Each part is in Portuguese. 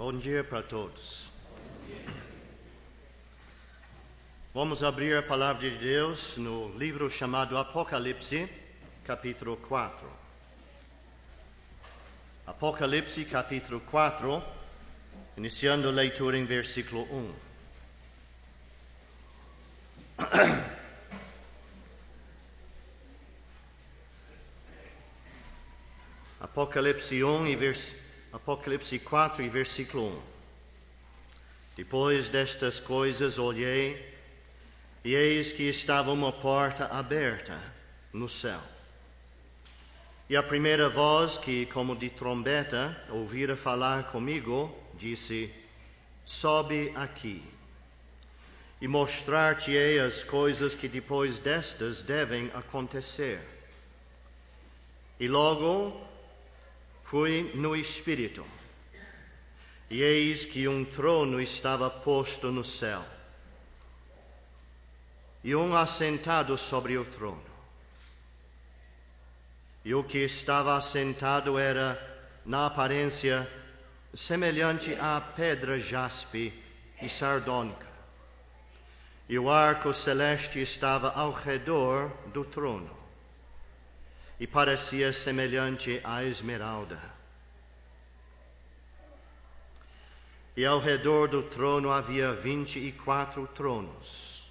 Bom dia para todos. Vamos abrir a palavra de Deus no livro chamado Apocalipse, capítulo 4. Apocalipse, capítulo 4, iniciando a leitura em versículo 1. Apocalipse 4 e versículo 1. Depois destas coisas olhei, e eis que estava uma porta aberta no céu. E a primeira voz que, como de trombeta, ouvira falar comigo, disse: sobe aqui, e mostrar-te-ei as coisas que depois destas devem acontecer. E logo fui no Espírito, e eis que um trono estava posto no céu, e um assentado sobre o trono. E o que estava assentado era, na aparência, semelhante à pedra jaspe e sardônica. E o arco celeste estava ao redor do trono, e parecia semelhante à esmeralda. E ao redor do trono havia 24 tronos.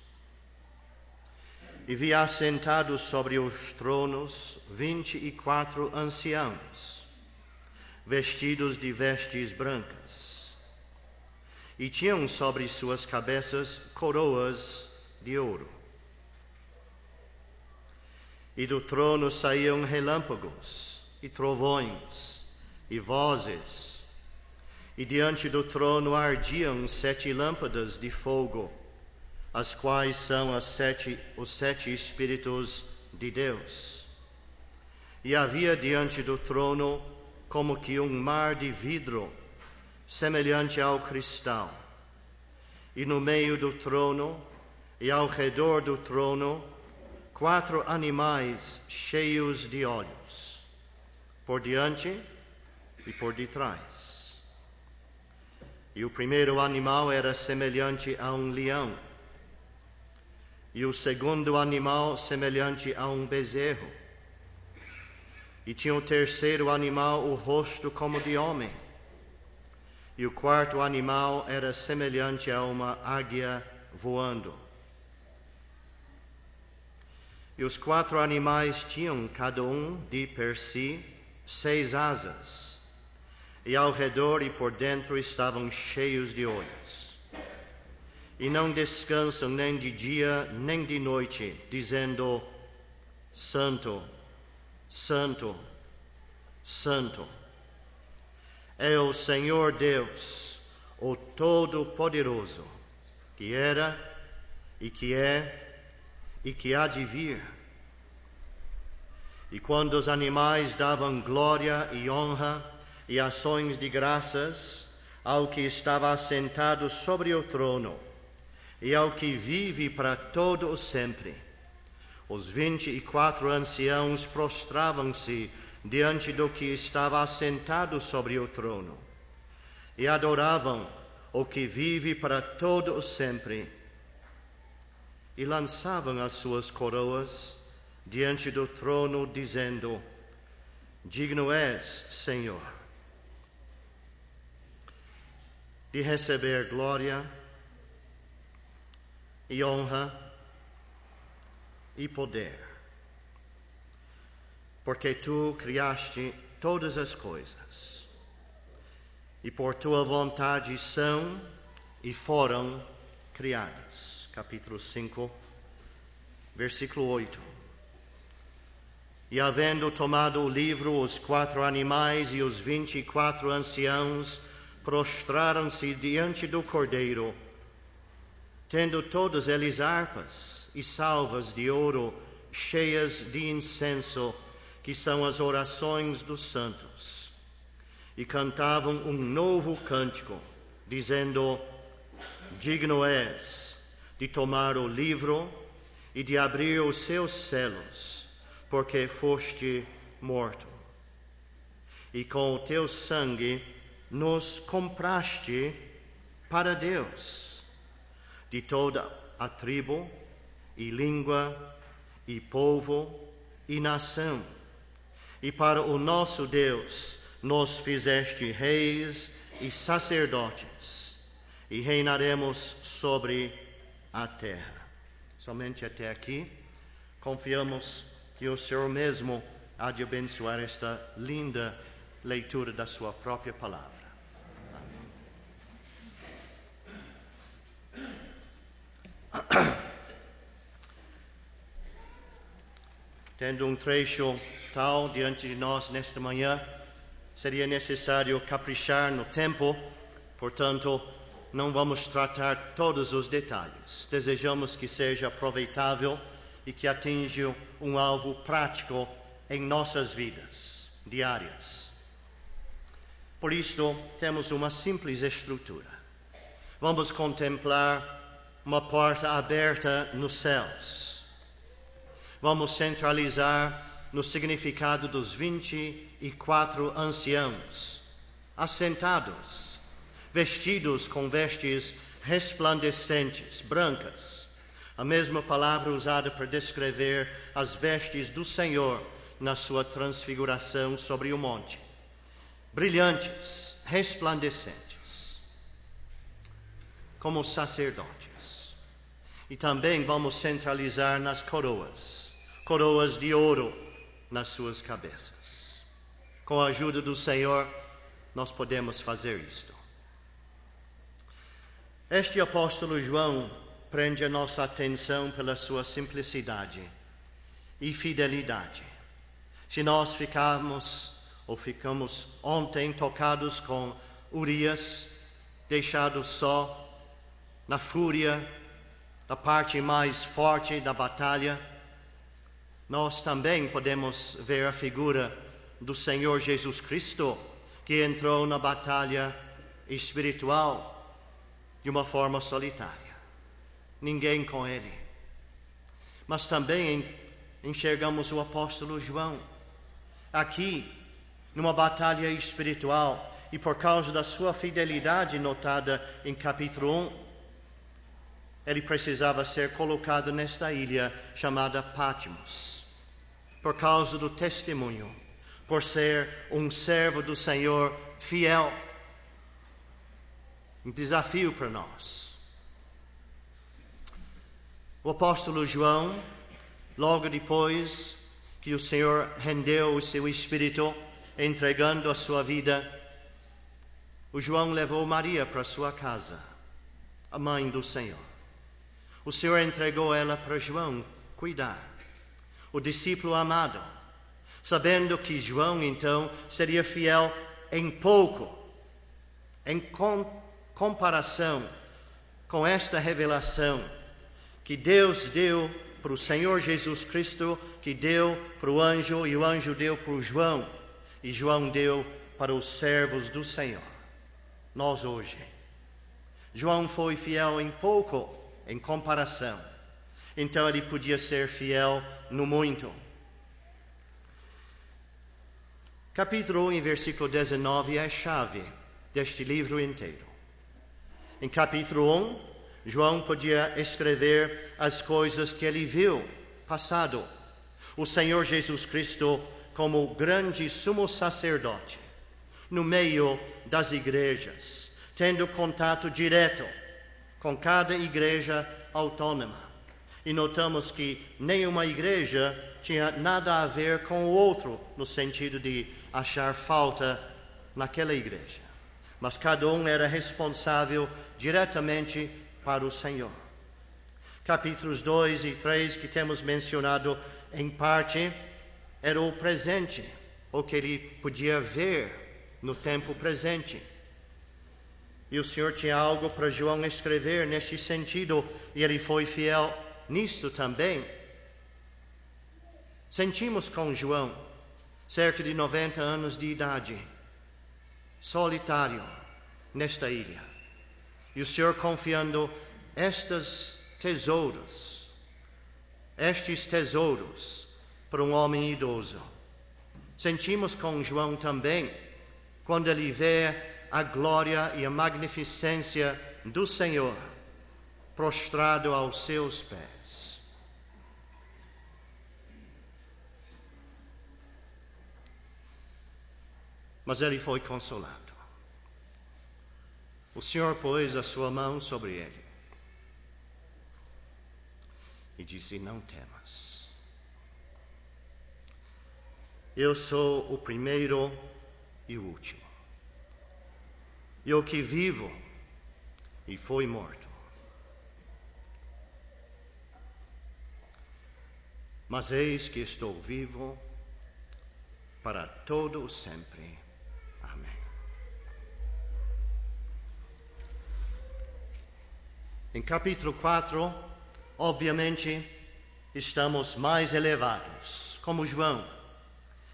E vi assentados sobre os tronos 24 anciãos, vestidos de vestes brancas, e tinham sobre suas cabeças coroas de ouro. E do trono saíam relâmpagos, e trovões, e vozes, e diante do trono ardiam 7 lâmpadas de fogo, as quais são os sete Espíritos de Deus. E havia diante do trono como que um mar de vidro, semelhante ao cristal. E no meio do trono e ao redor do trono, 4 animais cheios de olhos, por diante e por detrás. E o primeiro animal era semelhante a um leão, e o segundo animal semelhante a um bezerro. E tinha o terceiro animal o rosto como de homem. E o quarto animal era semelhante a uma águia voando. E os 4 animais tinham cada um de per si 6 asas, e ao redor e por dentro estavam cheios de olhos. E não descansam nem de dia nem de noite, dizendo: Santo, Santo, Santo, é o Senhor Deus, o Todo-Poderoso, que era, e que é, e que há de vir. E quando os animais davam glória e honra e ações de graças ao que estava assentado sobre o trono, e ao que vive para todo o sempre, os 24 anciãos prostravam-se diante do que estava assentado sobre o trono, e adoravam o que vive para todo o sempre, e lançavam as suas coroas diante do trono, dizendo: digno és, Senhor, de receber glória e honra e poder, porque tu criaste todas as coisas, e por tua vontade são e foram criadas. Capítulo 5, versículo 8. E havendo tomado o livro, os 4 animais e os 24 anciãos prostraram-se diante do Cordeiro, tendo todos eles harpas e salvas de ouro cheias de incenso, que são as orações dos santos. E cantavam um novo cântico, dizendo: digno és de tomar o livro e de abrir os seus selos, porque foste morto. E com o teu sangue nos compraste para Deus, de toda a tribo e língua e povo e nação. E para o nosso Deus nos fizeste reis e sacerdotes, e reinaremos sobre a terra. Somente até aqui, confiamos que o Senhor mesmo há de abençoar esta linda leitura da sua própria palavra. Amém. Tendo um trecho tal diante de nós nesta manhã, seria necessário caprichar no tempo, portanto, não vamos tratar todos os detalhes. Desejamos que seja aproveitável e que atinja um alvo prático em nossas vidas diárias. Por isto, temos uma simples estrutura. Vamos contemplar uma porta aberta nos céus. Vamos centralizar no significado dos 24 anciãos, assentados, vestidos com vestes resplandecentes, brancas, a mesma palavra usada para descrever as vestes do Senhor na sua transfiguração sobre o monte. Brilhantes, resplandecentes, como sacerdotes. E também vamos centralizar nas coroas de ouro nas suas cabeças. Com a ajuda do Senhor, nós podemos fazer isto. Este apóstolo João prende a nossa atenção pela sua simplicidade e fidelidade. Se nós ficamos ontem tocados com Urias, deixado só na fúria da parte mais forte da batalha, nós também podemos ver a figura do Senhor Jesus Cristo, que entrou na batalha espiritual de uma forma solitária. Ninguém com ele. Mas também enxergamos o apóstolo João aqui, numa batalha espiritual, e por causa da sua fidelidade notada em capítulo 1, ele precisava ser colocado nesta ilha chamada Patmos, por causa do testemunho, por ser um servo do Senhor fiel. Um desafio para nós. O apóstolo João, logo depois que o Senhor rendeu o seu espírito, entregando a sua vida, o João levou Maria para sua casa, a mãe do Senhor. O Senhor entregou ela para João cuidar, o discípulo amado, sabendo que João então seria fiel em pouco, em comparação com esta revelação que Deus deu para o Senhor Jesus Cristo, que deu para o anjo, e o anjo deu para o João, e João deu para os servos do Senhor. Nós hoje. João foi fiel em pouco, em comparação. Então ele podia ser fiel no muito. Capítulo 1, versículo 19 é a chave deste livro inteiro. Em capítulo 1, João podia escrever as coisas que ele viu, passado. O Senhor Jesus Cristo como o grande sumo sacerdote, no meio das igrejas, tendo contato direto com cada igreja autônoma. E notamos que nenhuma igreja tinha nada a ver com o outro, no sentido de achar falta naquela igreja. Mas cada um era responsável diretamente para o Senhor. Capítulos 2 e 3 que temos mencionado em parte, era o presente, o que ele podia ver no tempo presente. E o Senhor tinha algo para João escrever nesse sentido, e ele foi fiel nisto também. Sentimos com João, cerca de 90 anos de idade, solitário nesta ilha. E o Senhor confiando estes tesouros para um homem idoso. Sentimos com João também, quando ele vê a glória e a magnificência do Senhor, prostrado aos seus pés. Mas ele foi consolado. O Senhor pôs a sua mão sobre ele e disse: não temas. Eu sou o primeiro e o último. Eu que vivo e fui morto. Mas eis que estou vivo para todo o sempre. Amém. Em capítulo 4, obviamente, estamos mais elevados, como João.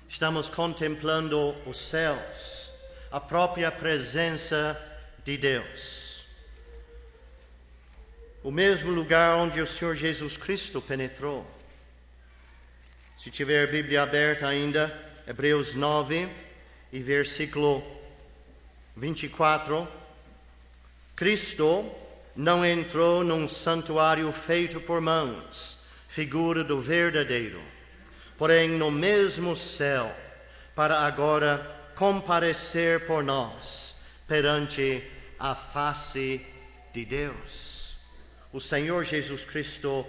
Estamos contemplando os céus, a própria presença de Deus. O mesmo lugar onde o Senhor Jesus Cristo penetrou. Se tiver a Bíblia aberta ainda, Hebreus 9 e versículo 24. Cristo não entrou num santuário feito por mãos, figura do verdadeiro, porém no mesmo céu, para agora comparecer por nós perante a face de Deus. O Senhor Jesus Cristo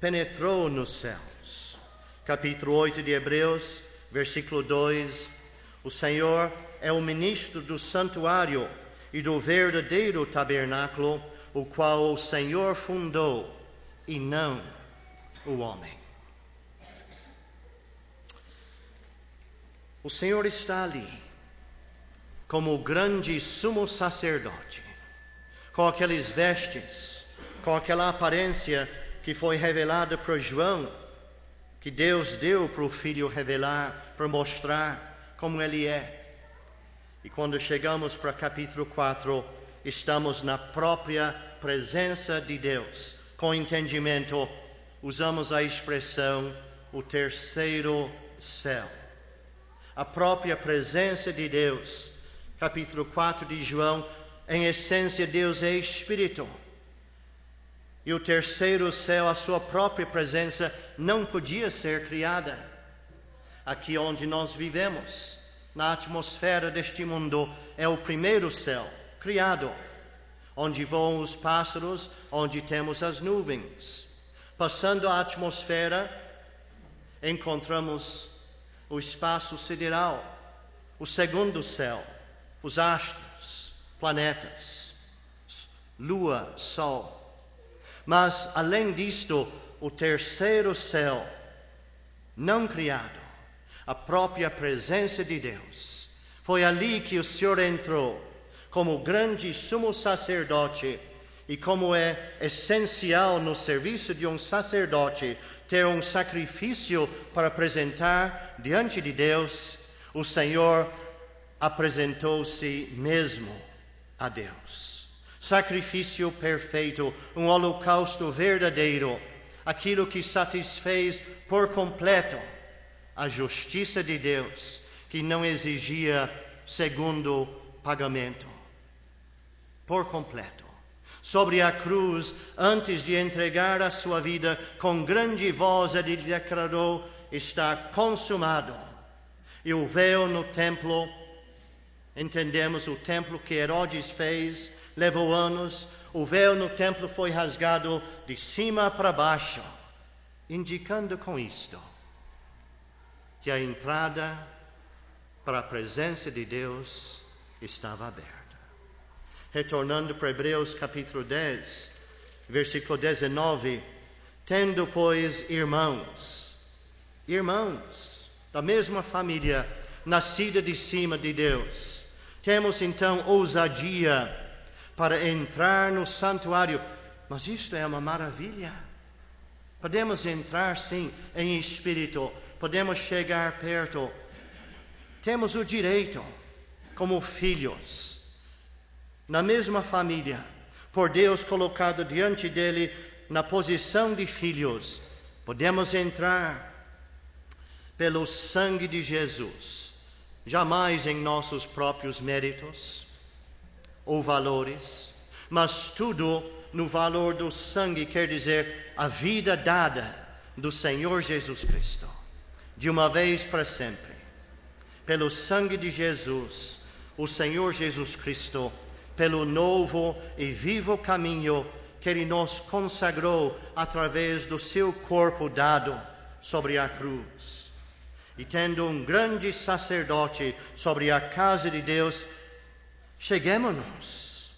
penetrou nos céus. Capítulo 8 de Hebreus, versículo 2. O Senhor é o ministro do santuário e do verdadeiro tabernáculo, o qual o Senhor fundou, e não o homem. O Senhor está ali, como o grande sumo sacerdote, com aqueles vestes, com aquela aparência que foi revelada para João, que Deus deu para o Filho revelar, para mostrar como Ele é. E quando chegamos para capítulo 4, estamos na própria presença de Deus. Com entendimento, usamos a expressão o terceiro céu. A própria presença de Deus. Capítulo 4 de João, em essência, Deus é Espírito. E o terceiro céu, a sua própria presença, não podia ser criada. Aqui onde nós vivemos, na atmosfera deste mundo, é o primeiro céu criado, onde voam os pássaros, onde temos as nuvens. Passando a atmosfera, encontramos o espaço sideral, o segundo céu, os astros, planetas, lua, sol. Mas, além disto, o terceiro céu, não criado, a própria presença de Deus. Foi ali que o Senhor entrou, como grande sumo sacerdote, e como é essencial no serviço de um sacerdote ter um sacrifício para apresentar diante de Deus, o Senhor apresentou-se mesmo a Deus. Sacrifício perfeito, um holocausto verdadeiro, aquilo que satisfez por completo a justiça de Deus, que não exigia segundo pagamento. Por completo. Sobre a cruz, antes de entregar a sua vida, com grande voz ele declarou: está consumado. E o véu no templo, entendemos o templo que Herodes fez, levou anos, o véu no templo foi rasgado de cima para baixo, indicando com isto que a entrada para a presença de Deus estava aberta. Retornando para Hebreus capítulo 10, versículo 19, tendo, pois, irmãos da mesma família, nascida de cima de Deus, temos então ousadia para entrar no santuário. Mas isto é uma maravilha. Podemos entrar, sim, em espírito, podemos chegar perto. Temos o direito, como filhos, na mesma família, por Deus colocado diante dele na posição de filhos, podemos entrar pelo sangue de Jesus, jamais em nossos próprios méritos, ou valores, mas tudo no valor do sangue, quer dizer, a vida dada do Senhor Jesus Cristo, de uma vez para sempre. Pelo sangue de Jesus, o Senhor Jesus Cristo, pelo novo e vivo caminho que Ele nos consagrou através do seu corpo dado sobre a cruz. E tendo um grande sacerdote sobre a casa de Deus, cheguemo-nos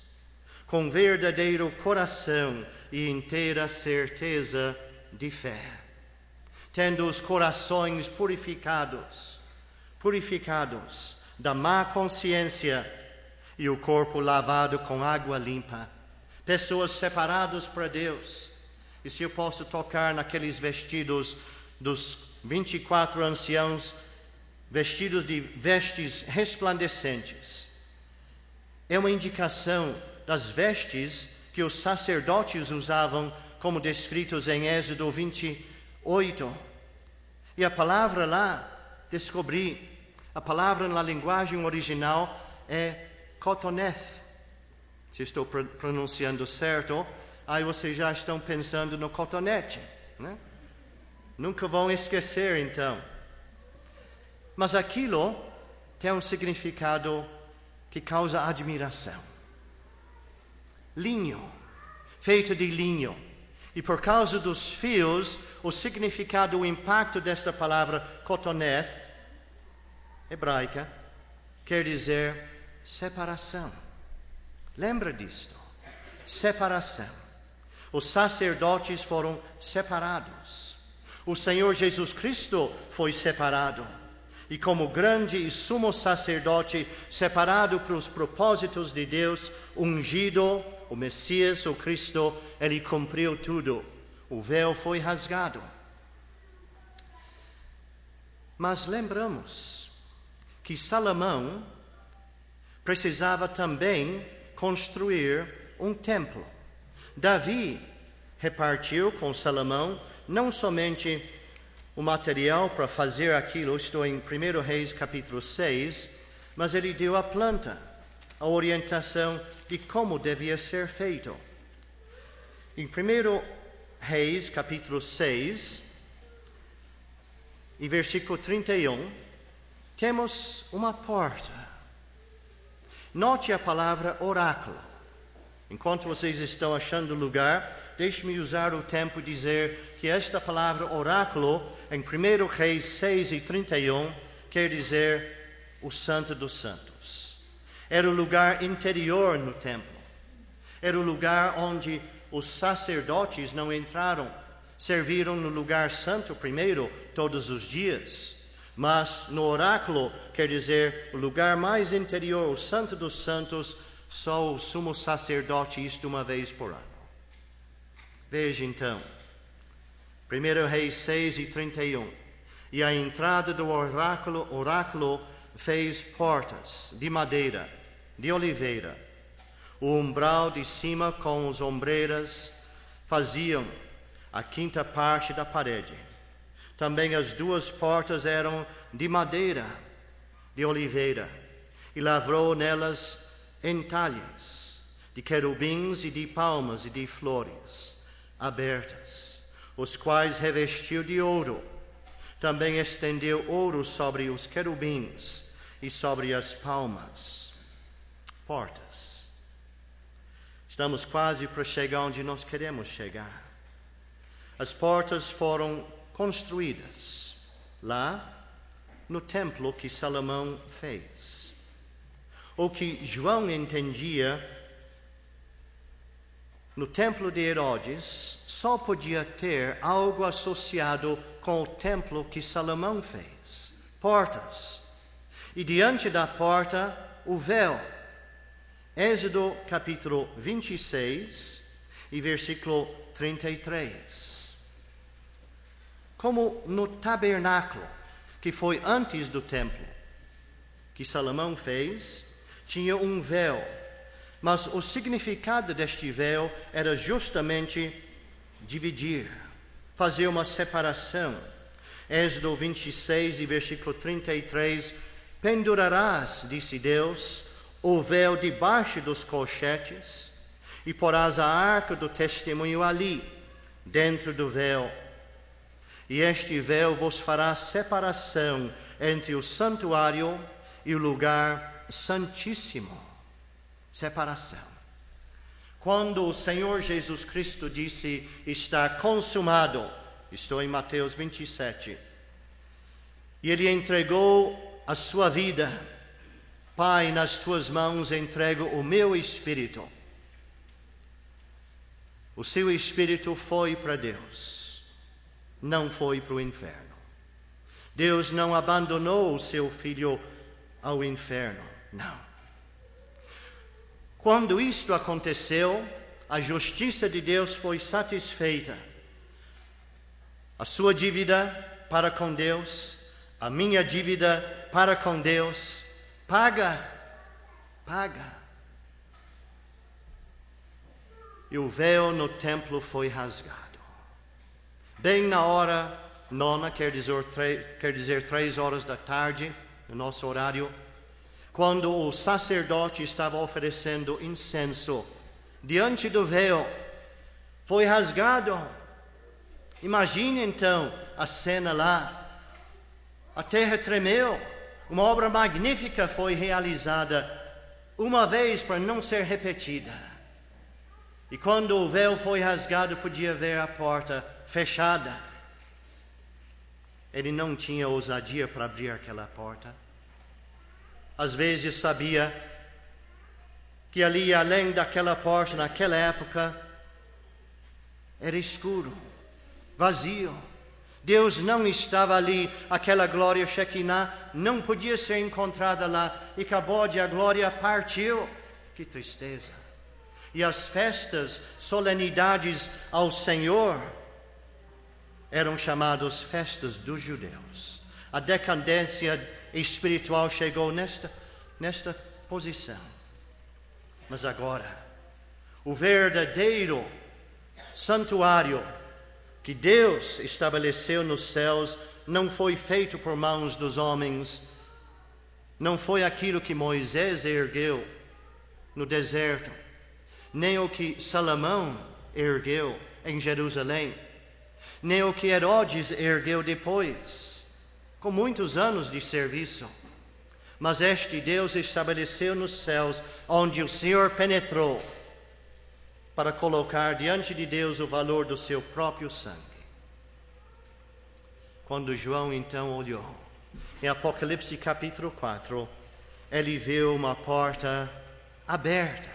com verdadeiro coração e inteira certeza de fé, tendo os corações purificados da má consciência e o corpo lavado com água limpa, pessoas separadas para Deus. E se eu posso tocar naqueles vestidos dos 24 anciãos, vestidos de vestes resplandecentes, é uma indicação das vestes que os sacerdotes usavam, como descritos em Êxodo 28. E a palavra lá, descobri, a palavra na linguagem original é cotoneth. Se estou pronunciando certo, aí vocês já estão pensando no cotonete, né? Nunca vão esquecer, então. Mas aquilo tem um significado que causa admiração. Linho, feito de linho. E por causa dos fios, o significado, o impacto desta palavra cotoneth, hebraica, quer dizer separação. Lembra disto? Separação. Os sacerdotes foram separados. O Senhor Jesus Cristo foi separado. E como grande e sumo sacerdote, separado para os propósitos de Deus, ungido, o Messias, o Cristo, Ele cumpriu tudo. O véu foi rasgado. Mas lembramos que Salomão precisava também construir um templo. Davi repartiu com Salomão não somente o material para fazer aquilo, estou em 1 Reis capítulo 6, mas ele deu a planta, a orientação de como devia ser feito. Em 1 Reis capítulo 6, e versículo 31, temos uma porta. Note a palavra oráculo. Enquanto vocês estão achando lugar, deixe-me usar o tempo e dizer que esta palavra oráculo, em 1 Reis 6 e 31, quer dizer o Santo dos Santos. Era o lugar interior no templo. Era o lugar onde os sacerdotes não entraram. Serviram no lugar santo primeiro, todos os dias. Mas no oráculo, quer dizer, o lugar mais interior, o Santo dos Santos, só o sumo sacerdote, isto uma vez por ano. Veja então, 1 Reis 6 e 31. E a entrada do oráculo fez portas de madeira, de oliveira. O umbral de cima com as ombreiras faziam a quinta parte da parede. Também as duas portas eram de madeira, de oliveira, e lavrou nelas entalhes de querubins e de palmas e de flores abertas, os quais revestiu de ouro. Também estendeu ouro sobre os querubins e sobre as palmas. Portas. Estamos quase para chegar onde nós queremos chegar. As portas foram construídas lá no templo que Salomão fez. O que João entendia no templo de Herodes só podia ter algo associado com o templo que Salomão fez. Portas. E diante da porta, o véu. Êxodo capítulo 26 e versículo 33. Como no tabernáculo, que foi antes do templo, que Salomão fez, tinha um véu. Mas o significado deste véu era justamente dividir, fazer uma separação. Êxodo 26 e versículo 33, pendurarás, disse Deus, o véu debaixo dos colchetes, e porás a arca do testemunho ali, dentro do véu. E este véu vos fará separação entre o santuário e o lugar santíssimo. Separação. Quando o Senhor Jesus Cristo disse, está consumado, estou em Mateus 27, e Ele entregou a sua vida, Pai, nas tuas mãos entrego o meu espírito. O seu espírito foi para Deus, não foi para o inferno. Deus não abandonou o seu filho ao inferno, não. Quando isto aconteceu, a justiça de Deus foi satisfeita. A sua dívida para com Deus, a minha dívida para com Deus, paga. E o véu no templo foi rasgado. Bem na hora nona, quer dizer 3 da tarde, no nosso horário, quando o sacerdote estava oferecendo incenso diante do véu, foi rasgado. Imagine então a cena lá. A terra tremeu. Uma obra magnífica foi realizada uma vez para não ser repetida. E quando o véu foi rasgado, podia ver a porta fechada. Ele não tinha ousadia para abrir aquela porta. Às vezes sabia que ali, além daquela porta, naquela época, era escuro, vazio. Deus não estava ali, aquela glória Shekinah não podia ser encontrada lá, e acabou de a glória partiu. Que tristeza! E as festas, solenidades ao Senhor, eram chamadas festas dos judeus. A decadência espiritual chegou nesta posição. Mas agora, o verdadeiro santuário que Deus estabeleceu nos céus não foi feito por mãos dos homens, não foi aquilo que Moisés ergueu no deserto, nem o que Salomão ergueu em Jerusalém, nem o que Herodes ergueu depois, com muitos anos de serviço. Mas este Deus estabeleceu nos céus, onde o Senhor penetrou, para colocar diante de Deus o valor do seu próprio sangue. Quando João então olhou, em Apocalipse capítulo 4, ele viu uma porta aberta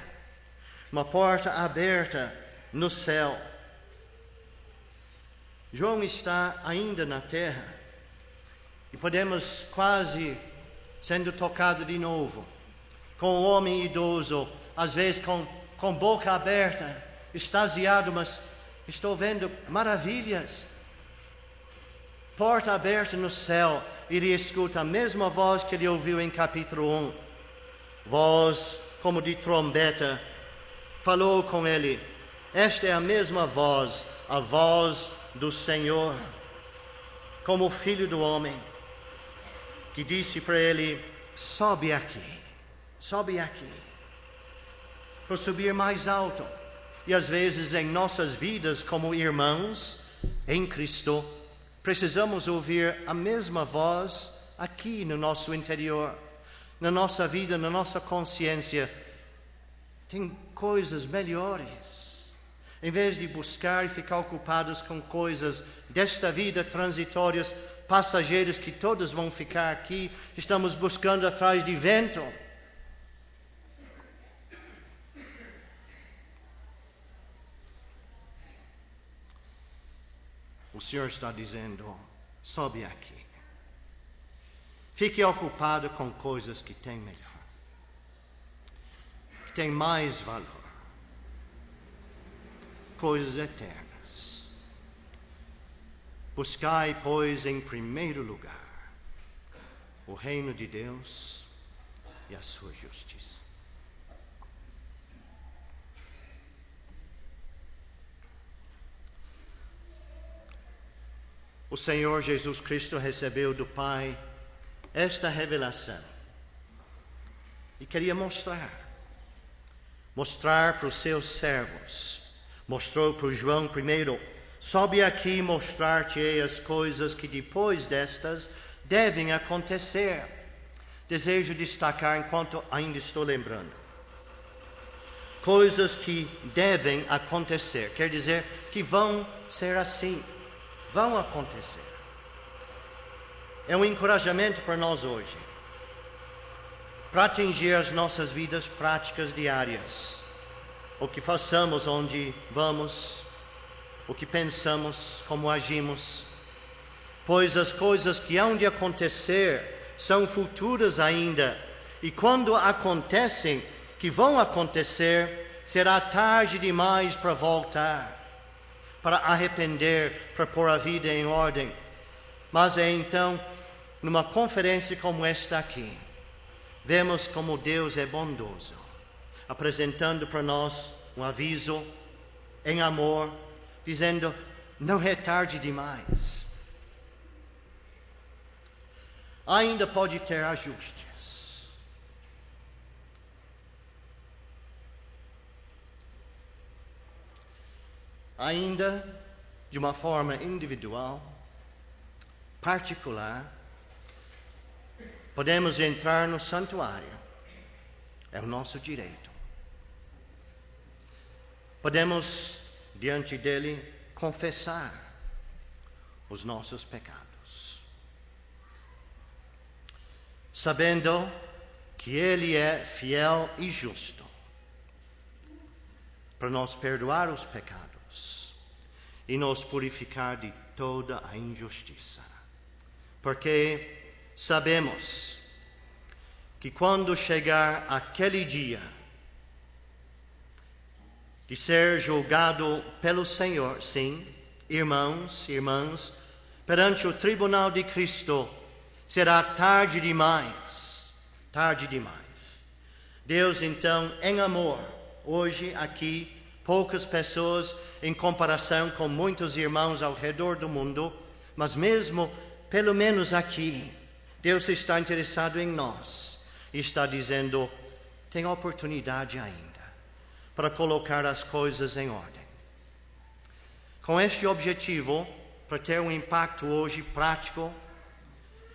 no céu. João está ainda na terra e podemos quase sendo tocado de novo, com o homem idoso, às vezes com boca aberta, extasiado, mas estou vendo maravilhas. Porta aberta no céu, ele escuta a mesma voz que ele ouviu em capítulo 1, voz como de trombeta. Falou com ele. Esta é a mesma voz, a voz do Senhor, como o Filho do Homem, que disse para ele, sobe aqui, para subir mais alto. E às vezes em nossas vidas como irmãos em Cristo, precisamos ouvir a mesma voz aqui no nosso interior, na nossa vida, na nossa consciência. Tem coisas melhores. Em vez de buscar e ficar ocupados com coisas desta vida transitórias, passageiras que todos vão ficar aqui, estamos buscando atrás de vento. O Senhor está dizendo, sobe aqui. Fique ocupado com coisas que têm melhor, que têm mais valor, coisas eternas. Buscai, pois, em primeiro lugar o reino de Deus e a sua justiça. O Senhor Jesus Cristo recebeu do Pai esta revelação. e queria mostrar para os seus servos. Mostrou para João primeiro: sobe aqui mostrar-te as coisas que depois destas devem acontecer. Desejo destacar, enquanto ainda estou lembrando, coisas que devem acontecer, quer dizer que vão ser assim, vão acontecer. É um encorajamento para nós hoje, para atingir as nossas vidas práticas diárias, o que façamos, onde vamos, o que pensamos, como agimos, pois as coisas que hão de acontecer são futuras ainda, e quando acontecem, que vão acontecer, será tarde demais para voltar, para arrepender, para pôr a vida em ordem. Mas é então, numa conferência como esta aqui, vemos como Deus é bondoso, apresentando para nós um aviso em amor, dizendo: não é tarde demais. Ainda pode ter ajustes. Ainda, de uma forma individual, particular, podemos entrar no santuário. É o nosso direito. Podemos, diante dele, confessar os nossos pecados, sabendo que ele é fiel e justo para nos perdoar os pecados e nos purificar de toda a injustiça. Porque sabemos que quando chegar aquele dia de ser julgado pelo Senhor, sim, irmãos e irmãs, perante o tribunal de Cristo, será tarde demais, tarde demais. Deus, então, em amor, hoje aqui, poucas pessoas em comparação com muitos irmãos ao redor do mundo, mas mesmo, pelo menos aqui, Deus está interessado em nós e está dizendo: tem oportunidade ainda para colocar as coisas em ordem. Com este objetivo, para ter um impacto hoje prático,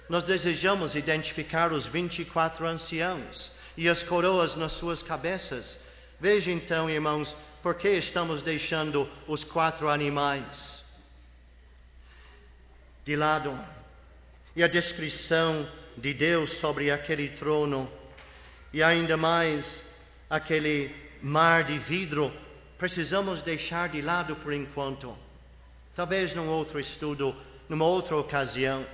nós desejamos identificar os 24 anciãos e as coroas nas suas cabeças. Veja então, irmãos, por que estamos deixando os 4 animais de lado e a descrição de Deus sobre aquele trono e ainda mais aquele mar de vidro. Precisamos deixar de lado por enquanto, talvez num outro estudo, numa outra ocasião.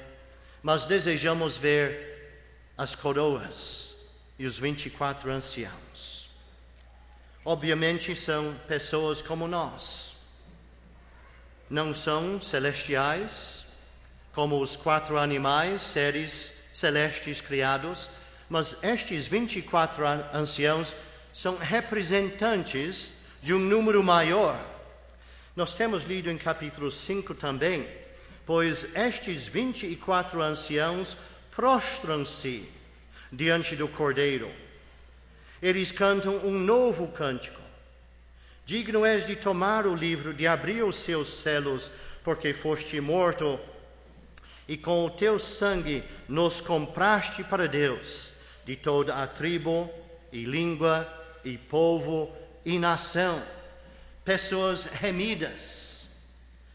Mas desejamos ver as coroas e os 24 anciãos. Obviamente são pessoas como nós. Não são celestiais, como os 4 animais, seres celestes criados, mas estes 24 anciãos são representantes de um número maior. Nós temos lido em capítulo 5 também, pois estes 24 anciãos prostram-se diante do Cordeiro. Eles cantam um novo cântico: digno és de tomar o livro, de abrir os seus selos, porque foste morto, e com o teu sangue nos compraste para Deus, de toda a tribo, e língua, e povo, e nação. Pessoas remidas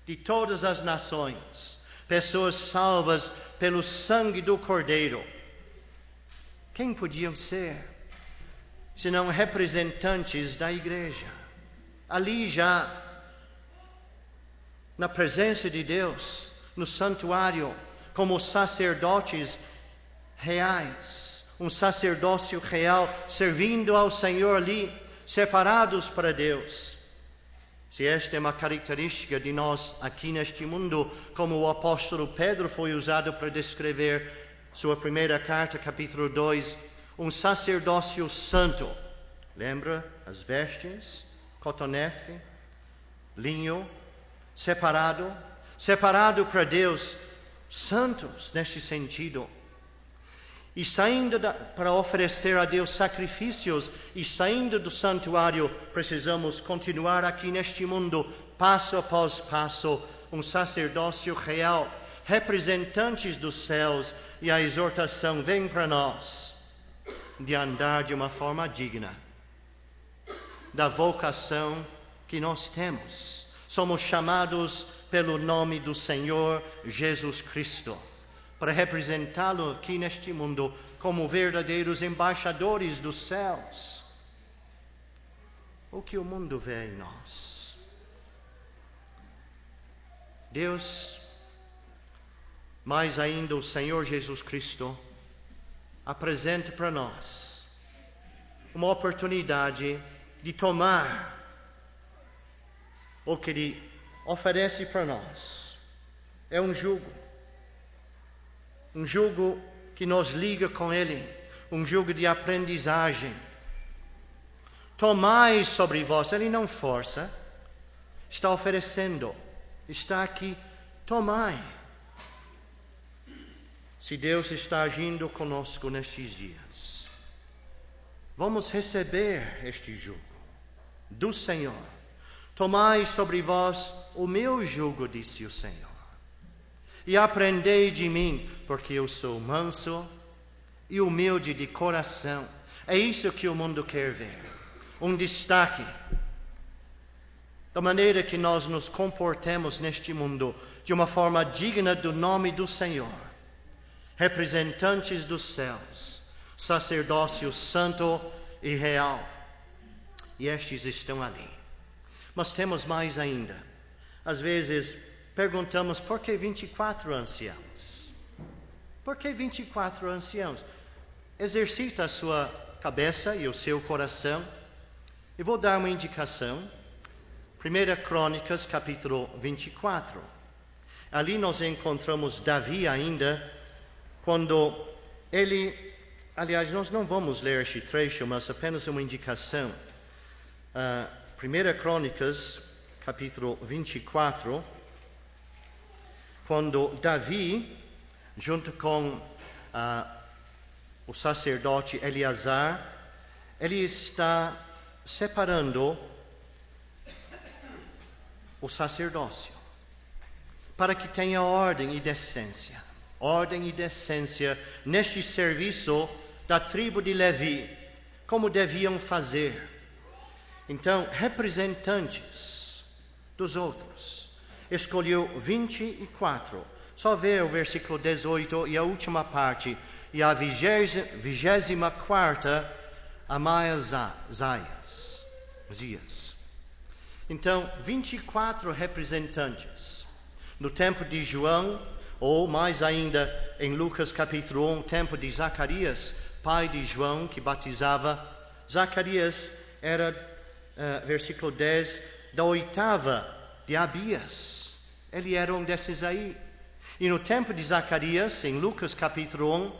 de todas as nações, pessoas salvas pelo sangue do Cordeiro. Quem podiam ser, senão representantes da igreja, ali já na presença de Deus, no santuário, como sacerdotes reais, um sacerdócio real, servindo ao Senhor ali, separados para Deus. Se esta é uma característica de nós aqui neste mundo, como o apóstolo Pedro foi usado para descrever sua primeira carta, capítulo 2, um sacerdócio santo. Lembra as vestes, cotonete, linho, separado para Deus, santos neste sentido. e saindo para oferecer a Deus sacrifícios, e saindo do santuário, precisamos continuar aqui neste mundo, passo após passo, um sacerdócio real, representantes dos céus, e a exortação vem para nós de andar de uma forma digna da vocação que nós temos. Somos chamados pelo nome do Senhor Jesus Cristo, para representá-lo aqui neste mundo como verdadeiros embaixadores dos céus. O que o mundo vê em nós? Deus, mais ainda o Senhor Jesus Cristo, apresenta para nós uma oportunidade de tomar o que Ele oferece para nós. É um jugo que nos liga com Ele, um jugo de aprendizagem. Tomai sobre vós, Ele não força, está oferecendo, está aqui, tomai. Se Deus está agindo conosco nestes dias, vamos receber este jugo do Senhor. Tomai sobre vós o meu jugo, disse o Senhor, e aprendei de mim, porque eu sou manso e humilde de coração. É isso que o mundo quer ver, um destaque da maneira que nós nos comportemos neste mundo, de uma forma digna do nome do Senhor, representantes dos céus, sacerdócio santo e real, e estes estão ali. Mas temos mais ainda. Às vezes perguntamos, por que 24 anciãos? Por que 24 anciãos? Exercita a sua cabeça e o seu coração. E vou dar uma indicação. 1 Crônicas, capítulo 24. Ali nós encontramos Davi ainda, quando ele... Aliás, nós não vamos ler este trecho, mas apenas uma indicação. 1 Crônicas, capítulo 24, quando Davi, junto com o sacerdote Eleazar, ele está separando o sacerdócio, para que tenha ordem e decência. Ordem e decência neste serviço da tribo de Levi, como deviam fazer. Então, representantes dos outros, escolheu 24. Só ver o versículo 18 e a última parte. E a 24ª, Amaias. Então, 24 representantes. No tempo de João, ou mais ainda em Lucas capítulo 1, tempo de Zacarias, pai de João, que batizava. Zacarias era... versículo 10, da 8ª de Abias. Ele era um desses aí. E no tempo de Zacarias, em Lucas capítulo 1,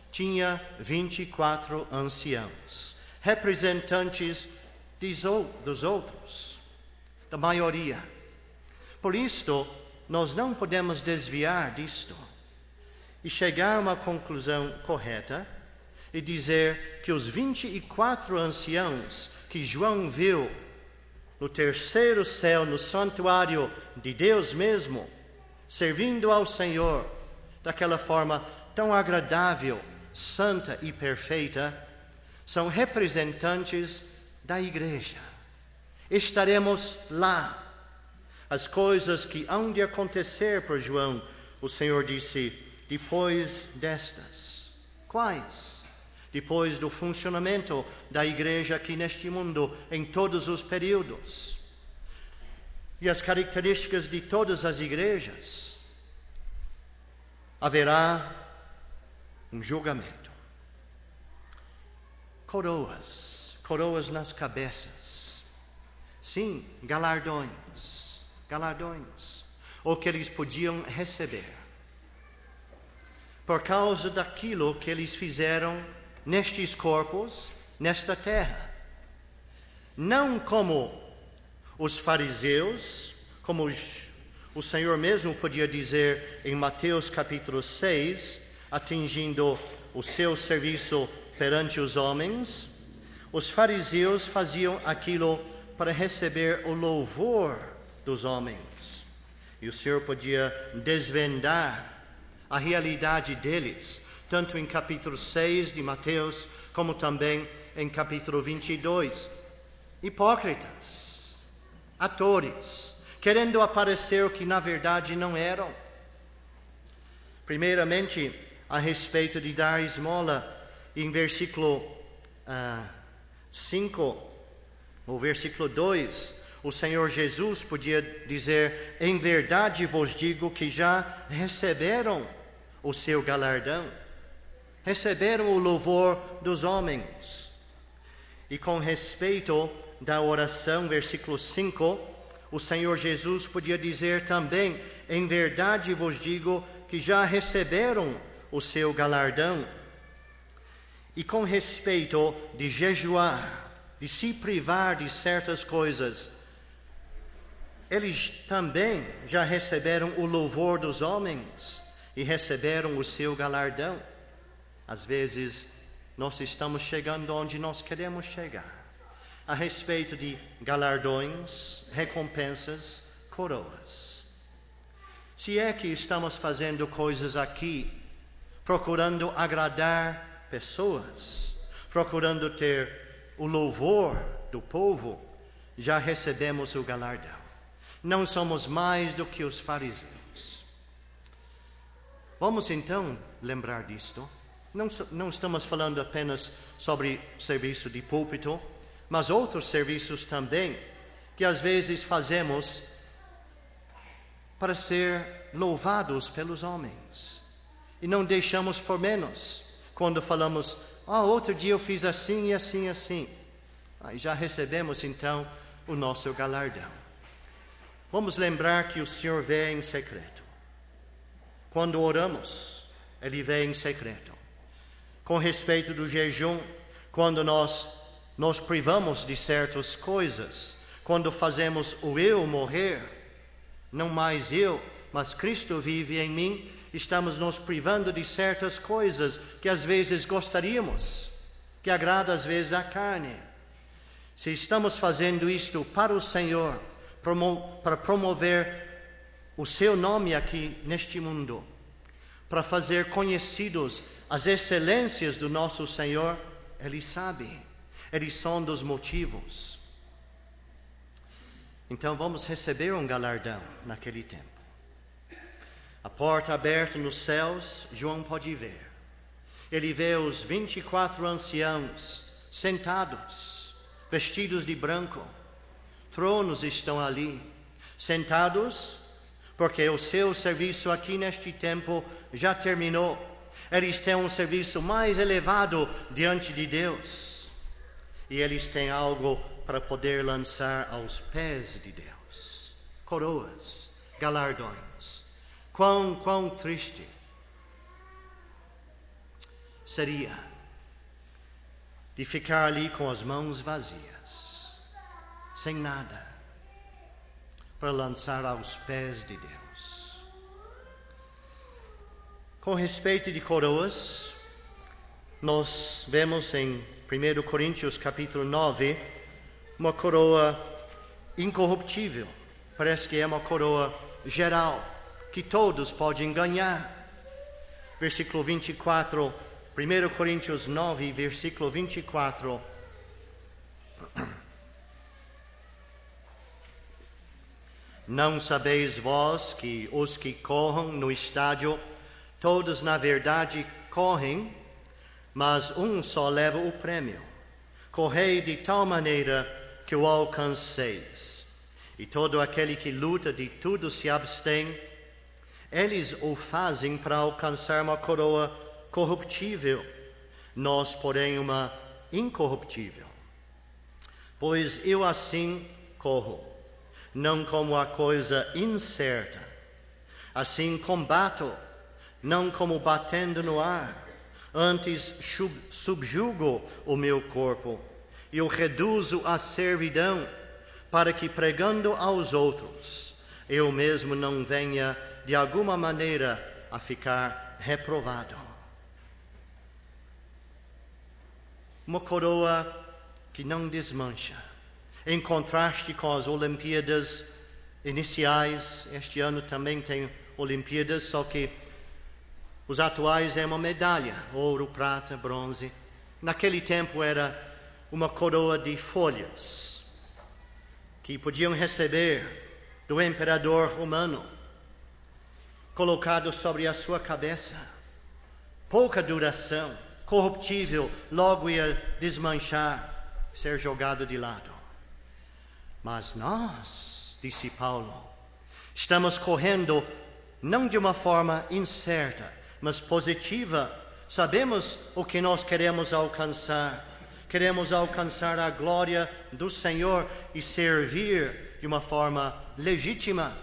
tinha 24 anciãos, representantes dos outros, da maioria. Por isto, nós não podemos desviar disto e chegar a uma conclusão correta e dizer que os 24 anciãos que João viu no terceiro céu, no santuário de Deus mesmo, servindo ao Senhor daquela forma tão agradável, santa e perfeita, são representantes da igreja. Estaremos lá. As coisas que hão de acontecer por João, o Senhor disse, depois destas. Quais? Depois do funcionamento da igreja aqui neste mundo, em todos os períodos. E as características de todas as igrejas. Haverá um julgamento. Coroas nas cabeças. Sim, galardões. O que eles podiam receber. Por causa daquilo que eles fizeram nestes corpos, nesta terra. Não como os fariseus, como o Senhor mesmo podia dizer em Mateus capítulo 6, atingindo o seu serviço perante os homens, os fariseus faziam aquilo para receber o louvor dos homens. E o Senhor podia desvendar a realidade deles, tanto em capítulo 6 de Mateus, como também em capítulo 22. Hipócritas, atores, querendo aparecer o que na verdade não eram. Primeiramente, a respeito de dar esmola, em versículo 5, ou versículo 2, o Senhor Jesus podia dizer: em verdade vos digo que já receberam o seu galardão, receberam o louvor dos homens. E com respeito da oração, versículo 5, o Senhor Jesus podia dizer também: em verdade vos digo que já receberam o seu galardão. E com respeito de jejuar, de se privar de certas coisas, eles também já receberam o louvor dos homens e receberam o seu galardão. Às vezes, nós estamos chegando onde nós queremos chegar, a respeito de galardões, recompensas, coroas. Se é que estamos fazendo coisas aqui, procurando agradar pessoas, procurando ter o louvor do povo, já recebemos o galardão. Não somos mais do que os fariseus. Vamos então lembrar disto. Não estamos falando apenas sobre serviço de púlpito, mas outros serviços também, que às vezes fazemos para ser louvados pelos homens. E não deixamos por menos quando falamos: outro dia eu fiz assim e assim e assim. Aí já recebemos então o nosso galardão. Vamos lembrar que o Senhor vê em secreto. Quando oramos, Ele vê em secreto. Com respeito do jejum, quando nós nos privamos de certas coisas, quando fazemos o eu morrer, não mais eu, mas Cristo vive em mim, estamos nos privando de certas coisas que às vezes gostaríamos, que agrada às vezes a carne. Se estamos fazendo isto para o Senhor, para promover o seu nome aqui neste mundo, para fazer conhecidos as excelências do nosso Senhor, Ele sabe, Ele sonda os motivos. Então vamos receber um galardão naquele tempo. A porta aberta nos céus, João pode ver. Ele vê os 24 anciãos sentados, vestidos de branco. Tronos estão ali, sentados, porque o seu serviço aqui neste tempo já terminou. Eles têm um serviço mais elevado diante de Deus. E eles têm algo para poder lançar aos pés de Deus. Coroas, galardões. Quão triste seria de ficar ali com as mãos vazias, sem nada, para lançar aos pés de Deus. Com respeito de coroas, nós vemos em 1 Coríntios capítulo 9, uma coroa incorruptível. Parece que é uma coroa geral, que todos podem ganhar. Versículo 24, 1 Coríntios 9, versículo 24. Não sabeis vós que os que corram no estádio, todos na verdade correm, mas um só leva o prêmio. Correi de tal maneira que o alcanceis. E todo aquele que luta de tudo se abstém. Eles o fazem para alcançar uma coroa corruptível, nós, porém, uma incorruptível. Pois eu assim corro, não como a coisa incerta. Assim combato, não como batendo no ar. Antes subjugo o meu corpo e o reduzo à servidão, para que pregando aos outros, eu mesmo não venha de alguma maneira a ficar reprovado. uma coroa que não desmancha. Em contraste com as Olimpíadas iniciais, este ano também tem Olimpíadas, só que os atuais é uma medalha, ouro, prata, bronze. Naquele tempo era uma coroa de folhas que podiam receber do imperador romano, colocado sobre a sua cabeça. Pouca duração, corruptível, logo ia desmanchar, ser jogado de lado. Mas nós, disse Paulo, estamos correndo não de uma forma incerta, mas positiva. Sabemos o que nós queremos alcançar. Queremos alcançar a glória do Senhor e servir de uma forma legítima.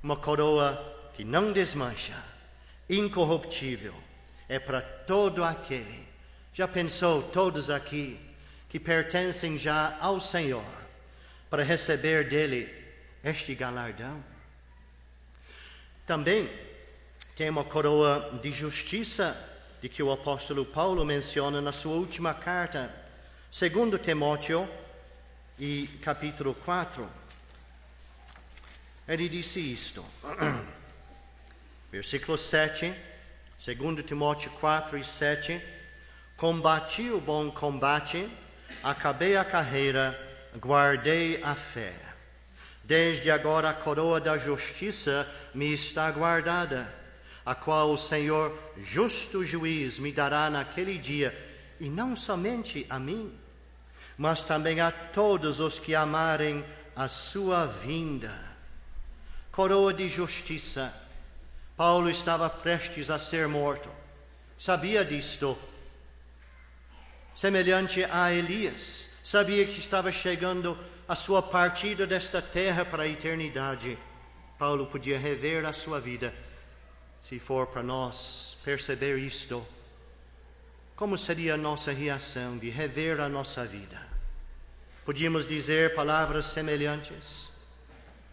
Uma coroa que não desmancha, incorruptível, é para todo aquele. Já pensou, todos aqui que pertencem já ao Senhor, para receber dele este galardão? Também tem uma coroa de justiça, de que o apóstolo Paulo menciona na sua última carta, 2 Timóteo, e capítulo 4. Ele disse isto, versículo 7, 2 Timóteo 4 e 7, combati o bom combate, acabei a carreira, guardei a fé. Desde agora a coroa da justiça me está guardada, a qual o Senhor, justo juiz, me dará naquele dia, e não somente a mim, mas também a todos os que amarem a sua vinda. Coroa de justiça. Paulo estava prestes a ser morto. Sabia disto. Semelhante a Elias, sabia que estava chegando a sua partida desta terra para a eternidade. Paulo podia rever a sua vida. Se for para nós perceber isto, como seria a nossa reação de rever a nossa vida? Podíamos dizer palavras semelhantes.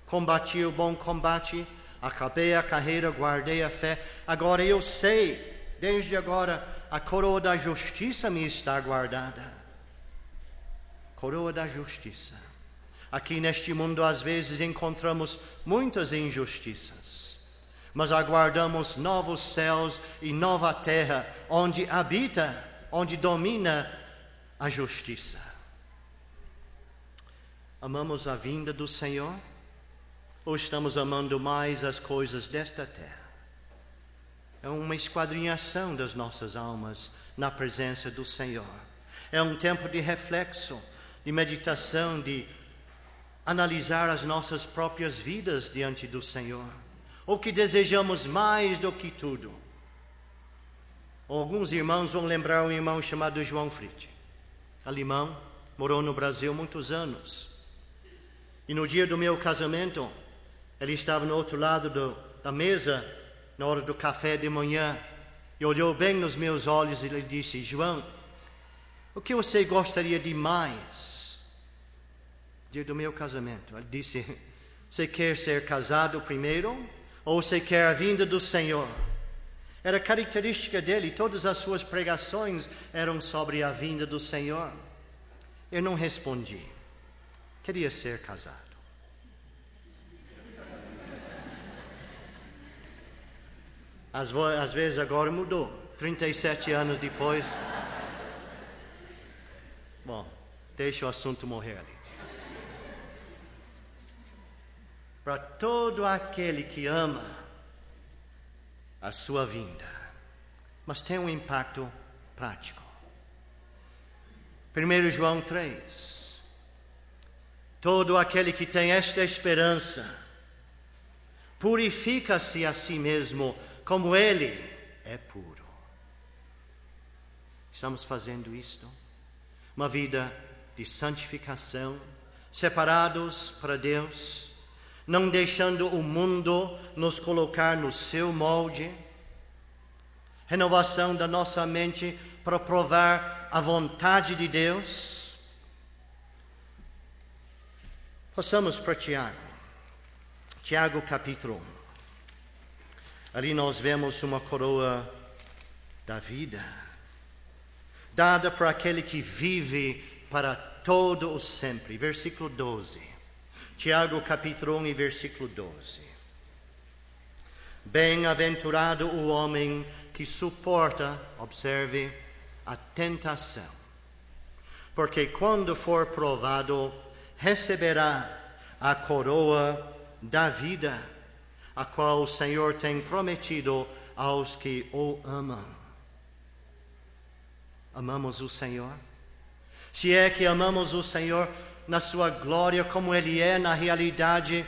Combati o bom combate, acabei a carreira, guardei a fé. Agora eu sei, desde agora, a coroa da justiça me está guardada. Coroa da justiça. Aqui neste mundo, às vezes, encontramos muitas injustiças, mas aguardamos novos céus e nova terra, onde habita, onde domina a justiça. Amamos a vinda do Senhor? Ou estamos amando mais as coisas desta terra? É uma esquadrinhação das nossas almas na presença do Senhor. É um tempo de reflexo, de meditação, de analisar as nossas próprias vidas diante do Senhor. O que desejamos mais do que tudo? Alguns irmãos vão lembrar um irmão chamado João Fritti. Alemão, morou no Brasil muitos anos. E no dia do meu casamento, ele estava no outro lado da mesa, na hora do café de manhã, e olhou bem nos meus olhos e ele disse: João, o que você gostaria de mais? Dia do meu casamento. Ele disse: você quer ser casado primeiro ou você quer a vinda do Senhor? Era característica dele, todas as suas pregações eram sobre a vinda do Senhor. Eu não respondi. Queria ser casado. Às vezes agora mudou, 37 anos depois. Bom, deixa o assunto morrer ali. Para todo aquele que ama a sua vinda, mas tem um impacto prático. 1 João 3. Todo aquele que tem esta esperança purifica-se a si mesmo, como ele é puro. Estamos fazendo isto? Uma vida de santificação, separados para Deus, não deixando o mundo nos colocar no seu molde. Renovação da nossa mente para provar a vontade de Deus. Passamos para Tiago. Tiago capítulo 1. Ali nós vemos uma coroa da vida. dada por aquele que vive para todo o sempre. Versículo 12. Tiago capítulo 1 e versículo 12. Bem-aventurado o homem que suporta, observe, a tentação, porque quando for provado, receberá a coroa da vida, a qual o Senhor tem prometido aos que o amam. Amamos o Senhor? Se é que amamos o Senhor na sua glória, como Ele é na realidade,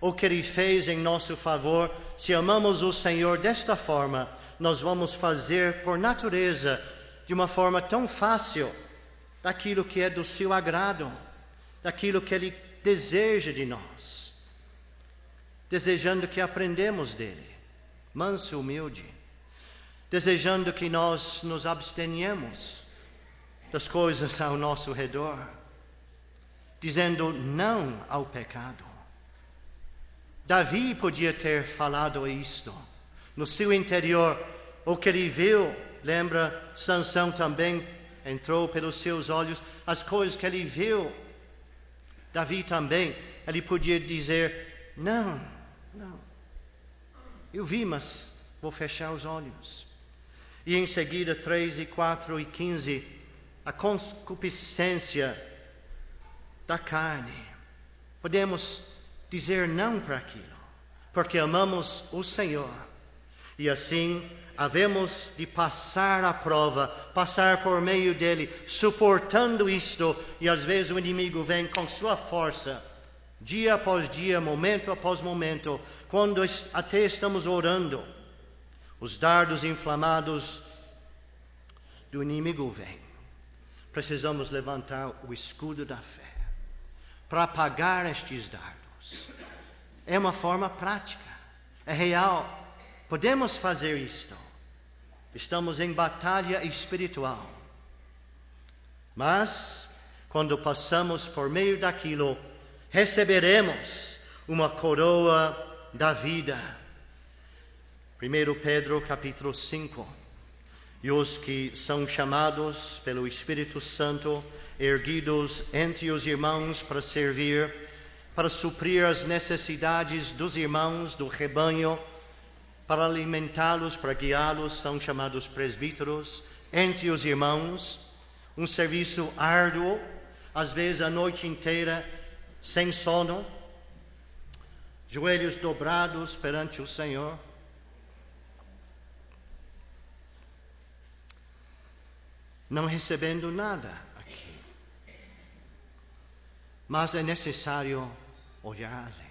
o que Ele fez em nosso favor, se amamos o Senhor desta forma, nós vamos fazer por natureza, de uma forma tão fácil, daquilo que é do seu agrado, daquilo que Ele deseja de nós, desejando que aprendemos dele, manso e humilde, desejando que nós nos abstenhamos das coisas ao nosso redor, dizendo não ao pecado. Davi podia ter falado isto no seu interior, o que ele viu, lembra, Sansão também entrou pelos seus olhos, as coisas que ele viu. Davi também, ele podia dizer, não, eu vi, mas vou fechar os olhos. E em seguida, 3, 4 e 15, a concupiscência da carne. Podemos dizer não para aquilo, porque amamos o Senhor. E assim, havemos de passar a prova, passar por meio dele, suportando isto, e às vezes o inimigo vem com sua força, dia após dia, momento após momento, quando até estamos orando, os dardos inflamados do inimigo vêm. Precisamos levantar o escudo da fé para apagar estes dardos. É uma forma prática, é real. Podemos fazer isto. Estamos em batalha espiritual. Mas, quando passamos por meio daquilo, receberemos uma coroa da vida. 1 Pedro capítulo 5. E os que são chamados pelo Espírito Santo, erguidos entre os irmãos para servir, para suprir as necessidades dos irmãos do rebanho, para alimentá-los, para guiá-los, são chamados presbíteros entre os irmãos, um serviço árduo, às vezes a noite inteira, sem sono, joelhos dobrados perante o Senhor. Não recebendo nada aqui. Mas é necessário olhar além.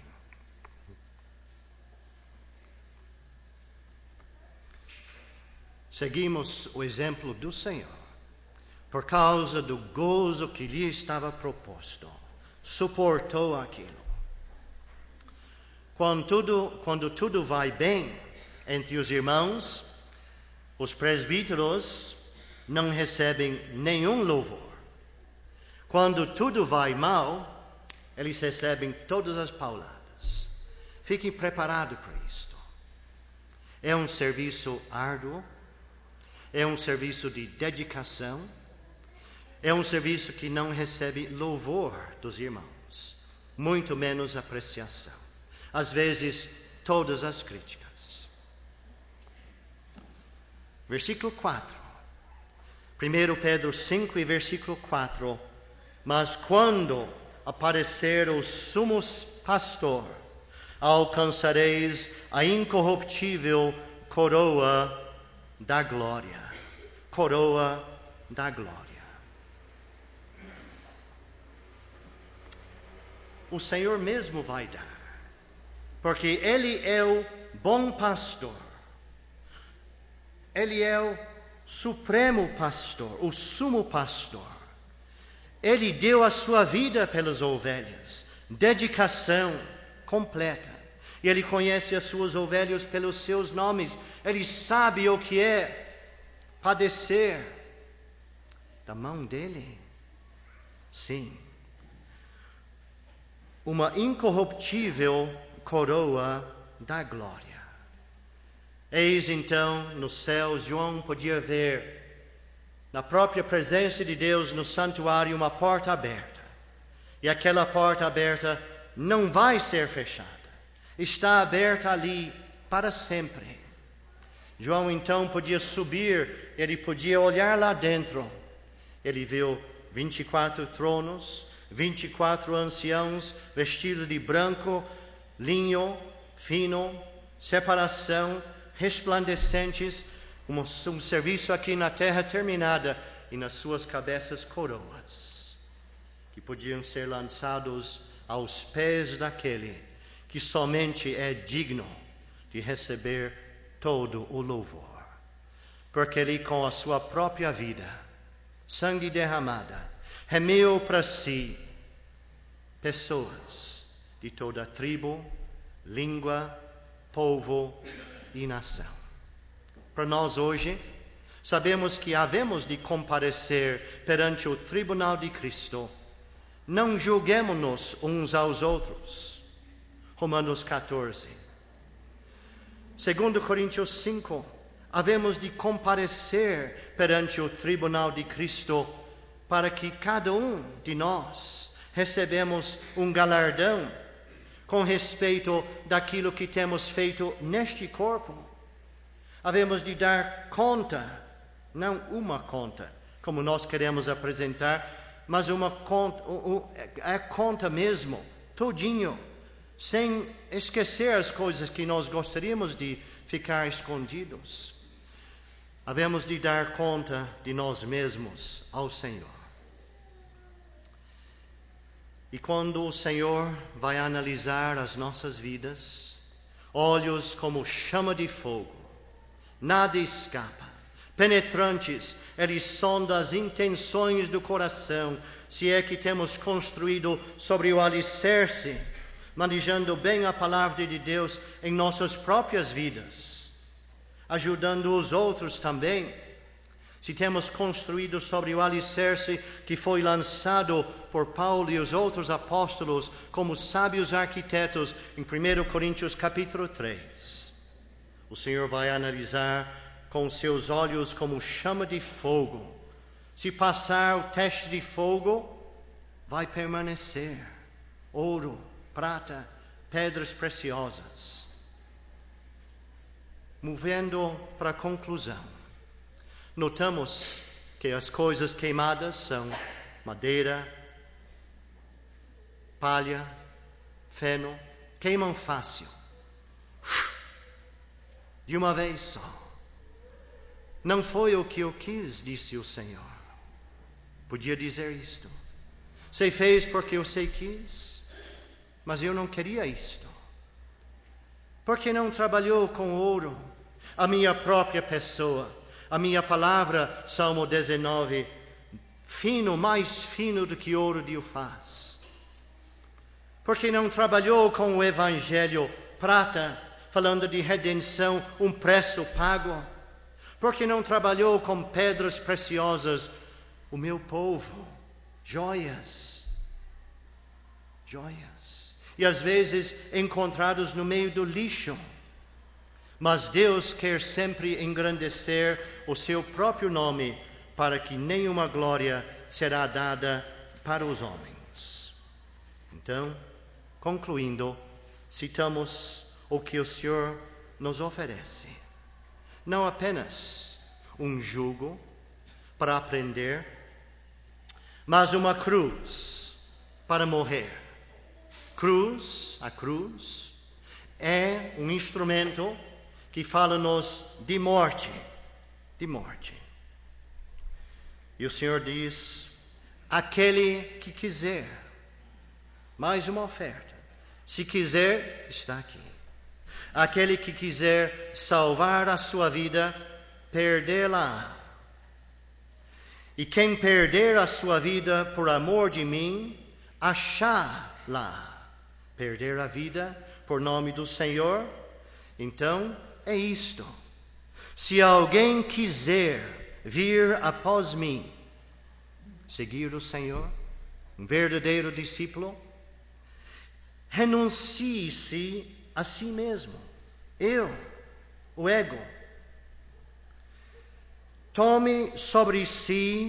Seguimos o exemplo do Senhor, por causa do gozo que lhe estava proposto, suportou aquilo. Quando tudo vai bem entre os irmãos, os presbíteros não recebem nenhum louvor. Quando tudo vai mal, eles recebem todas as pauladas. Fiquem preparados para isto. É um serviço árduo, é um serviço de dedicação, é um serviço que não recebe louvor dos irmãos, muito menos apreciação. Às vezes, todas as críticas. Versículo 4. 1 Pedro 5 e versículo 4. Mas quando aparecer o sumo pastor, alcançareis a incorruptível coroa da glória. Coroa da glória. O Senhor mesmo vai dar, porque Ele é o bom pastor. Ele é o supremo pastor, o sumo pastor. Ele deu a sua vida pelas ovelhas, dedicação completa. E Ele conhece as suas ovelhas pelos seus nomes. Ele sabe o que é padecer da mão dele. Sim. Uma incorruptível coroa da glória. Eis então, no céu, João podia ver na própria presença de Deus no santuário, uma porta aberta. E aquela porta aberta não vai ser fechada. Está aberta ali para sempre. João então podia subir, ele podia olhar lá dentro. Ele viu 24 tronos, 24 anciãos vestidos de branco, linho fino, separação, resplandecentes, um serviço aqui na terra terminada, e nas suas cabeças coroas, que podiam ser lançados aos pés daquele que somente é digno de receber todo o louvor. Porque ele, com a sua própria vida, sangue derramada, remeu para si pessoas de toda tribo, língua, povo e nação. Para nós hoje, sabemos que havemos de comparecer perante o tribunal de Cristo. Não julguemo-nos uns aos outros. Romanos 14. 2 Coríntios 5. Havemos de comparecer perante o tribunal de Cristo para que cada um de nós recebemos um galardão com respeito daquilo que temos feito neste corpo. Havemos de dar conta, não uma conta, como nós queremos apresentar, mas uma conta, a conta mesmo, todinho, sem esquecer as coisas que nós gostaríamos de ficar escondidos. Havemos de dar conta de nós mesmos ao Senhor. E quando o Senhor vai analisar as nossas vidas, olhos como chama de fogo, nada escapa, penetrantes, eles sondam as intenções do coração, se é que temos construído sobre o alicerce, manejando bem a palavra de Deus em nossas próprias vidas, ajudando os outros também. Se temos construído sobre o alicerce que foi lançado por Paulo e os outros apóstolos como sábios arquitetos em 1 Coríntios capítulo 3, o Senhor vai analisar com seus olhos como chama de fogo. Se passar o teste de fogo, vai permanecer. Ouro, prata, pedras preciosas. Movendo para a conclusão, notamos que as coisas queimadas são madeira, palha, feno, queimam fácil. De uma vez só. Não foi o que eu quis, disse o Senhor. Podia dizer isto. Você fez porque você quis, mas eu não queria isto. Porque não trabalhou com ouro, a minha própria pessoa, a minha palavra, Salmo 19, fino, mais fino do que ouro de Ufaz. Porque não trabalhou com o Evangelho, prata, falando de redenção, um preço pago. Porque não trabalhou com pedras preciosas, o meu povo, joias. E às vezes encontrados no meio do lixo. Mas Deus quer sempre engrandecer o seu próprio nome, para que nenhuma glória será dada para os homens. Então, concluindo, citamos o que o Senhor nos oferece. Não apenas um jugo para aprender, mas uma cruz para morrer. A cruz, é um instrumento que fala-nos de morte. E o Senhor diz, aquele que quiser, mais uma oferta, se quiser, está aqui. Aquele que quiser salvar a sua vida, perdê-la. E quem perder a sua vida por amor de mim, achá-la. Perder a vida por nome do Senhor, então é isto. Se alguém quiser vir após mim, seguir o Senhor, um verdadeiro discípulo, renuncie-se a si mesmo, o ego. tome sobre si